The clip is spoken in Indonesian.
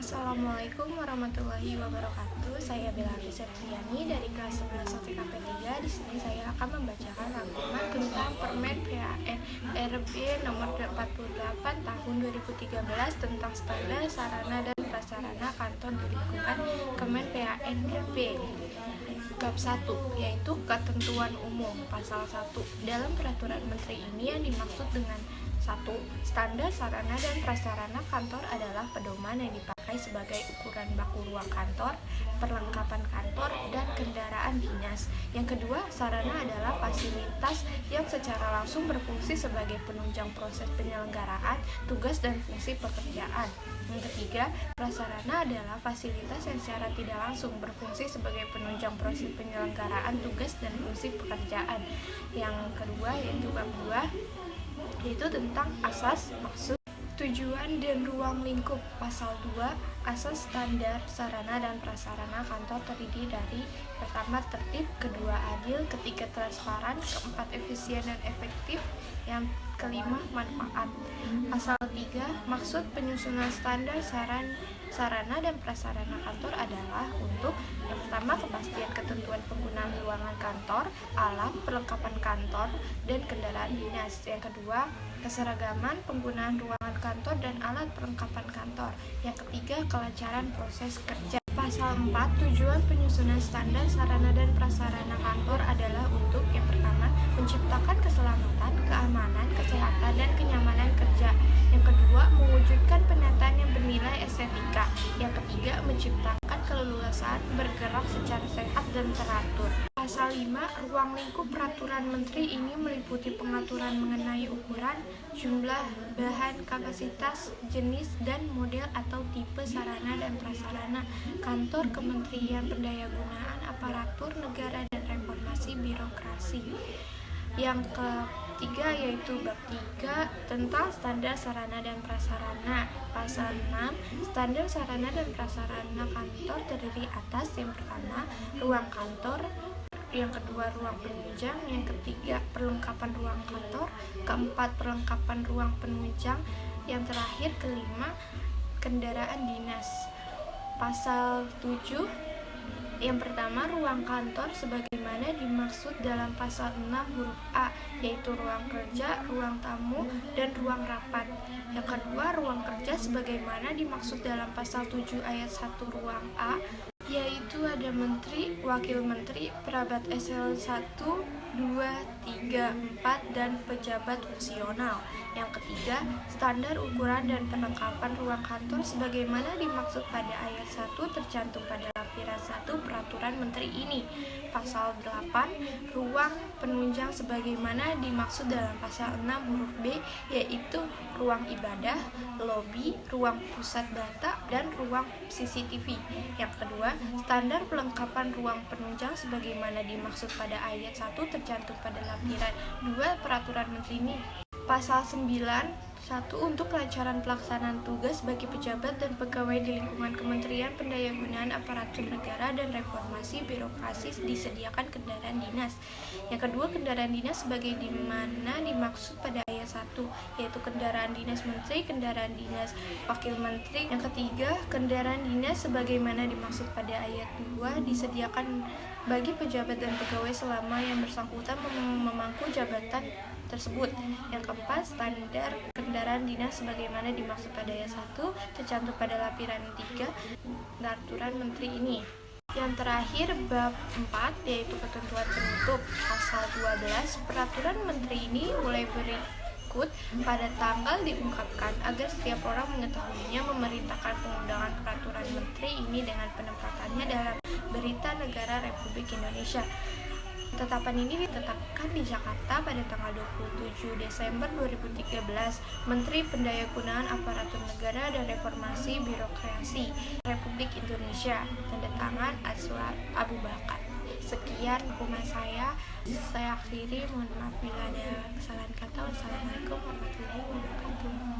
Assalamualaikum warahmatullahi wabarakatuh. Saya Bella Septriani dari kelas 11 TKP 3. Di sini saya akan membacakan rangkuman tentang Permen PAN RB nomor 48 tahun 2013 tentang standar sarana dan prasarana kantor di lingkungan Kemen PAN RB. Bab 1, yaitu ketentuan umum. Pasal 1. Dalam peraturan menteri ini yang dimaksud dengan 1. Standar sarana dan prasarana kantor adalah pedoman yang dipakai sebagai ukuran baku ruang kantor, perlengkapan kantor, dan kendaraan dinas. Yang kedua, sarana adalah fasilitas yang secara langsung berfungsi sebagai penunjang proses penyelenggaraan tugas dan fungsi pekerjaan. Yang ketiga, prasarana adalah fasilitas yang secara tidak langsung berfungsi sebagai penunjang proses penyelenggaraan tugas dan fungsi pekerjaan. Yang kedua, yaitu bab 2, yaitu tentang asas, maksud, tujuan, dan ruang lingkup. Pasal 2, asas standar sarana dan prasarana kantor terdiri dari: pertama, tertib; kedua, adil; ketiga, transparan; keempat, efisien dan efektif; yang kelima, manfaat. Pasal 3, maksud penyusunan standar sarana dan prasarana kantor adalah untuk: yang pertama, kepastian ketentuan penggunaan ruangan kantor, alat perlengkapan kantor, dan kendaraan dinas. Yang kedua, keseragaman penggunaan ruangan kantor dan alat perlengkapan kantor. Yang ketiga, kelancaran proses kerja. Pasal 4, tujuan penyusunan standar sarana dan prasarana kantor adalah untuk: yang pertama, menciptakan keselamatan, keamanan, kesehatan, dan kenyamanan kerja. Yang kedua, mewujudkan penataan yang bernilai estetika. Yang ketiga, menciptakan keleluasaan bergerak secara sehat dan teratur. Pasal 5, ruang lingkup peraturan menteri ini meliputi pengaturan mengenai ukuran, jumlah, bahan, kapasitas, jenis, dan model atau tipe sarana dan prasarana kantor Kementerian Pendayagunaan Aparatur Negara dan Reformasi Birokrasi. Yang ketiga, yaitu bab 3 tentang standar sarana dan prasarana. Pasal 6, standar sarana dan prasarana kantor terdiri atas: yang pertama, ruang kantor; yang kedua, ruang penunjang; yang ketiga, perlengkapan ruang kantor; keempat, perlengkapan ruang penunjang; yang terakhir, kelima, kendaraan dinas. Pasal 7, yang pertama, ruang kantor sebagaimana dimaksud dalam pasal 6 huruf A, yaitu ruang kerja, ruang tamu, dan ruang rapat. Yang kedua, ruang kerja sebagaimana dimaksud dalam pasal 7 ayat 1 ruang A, yaitu ada menteri, wakil menteri, pejabat eselon 1, 2, 3, 4, dan pejabat fungsional. Yang ketiga, standar ukuran dan perlengkapan ruang kantor sebagaimana dimaksud pada ayat 1 tercantum pada lampiran 1 peraturan menteri ini. Pasal 8, ruang penunjang sebagaimana dimaksud dalam pasal 6 huruf B, yaitu ruang ibadah, lobi, ruang pusat data, dan ruang CCTV. Yang kedua, standar perlengkapan ruang penunjang sebagaimana dimaksud pada ayat 1 tercantum pada lampiran 2 peraturan menteri ini. Pasal 9, 1. Untuk kelancaran pelaksanaan tugas bagi pejabat dan pegawai di lingkungan Kementerian Pendayagunaan Aparatur Negara dan Reformasi Birokrasi disediakan kendaraan dinas. Yang kedua, kendaraan dinas sebagai dimana dimaksud pada ayat 1, yaitu kendaraan dinas menteri, kendaraan dinas wakil menteri. Yang ketiga, kendaraan dinas sebagaimana dimaksud pada ayat 2 disediakan bagi pejabat dan pegawai selama yang bersangkutan memangku jabatan tersebut. Yang keempat, standar kendaraan dinas sebagaimana dimaksud pada ayat 1 tercantum pada lampiran 3 peraturan menteri ini. Yang terakhir, bab 4, yaitu ketentuan penutup. Pasal 12, peraturan menteri ini mulai berikut pada tanggal diungkapkan agar setiap orang mengetahuinya, memerintahkan pengundangan peraturan menteri ini dengan penempatannya dalam Berita Negara Republik Indonesia. Ketetapan ini ditetapkan di Jakarta pada tanggal 27 Desember 2013. Menteri Pendayagunaan Aparatur Negara dan Reformasi Birokrasi Republik Indonesia. Tanda tangan Azwar Abu Bakar. Sekian hukuman saya akhiri. Mohon maaf bila ada kesalahan kata. Wassalamualaikum warahmatullahi wabarakatuh.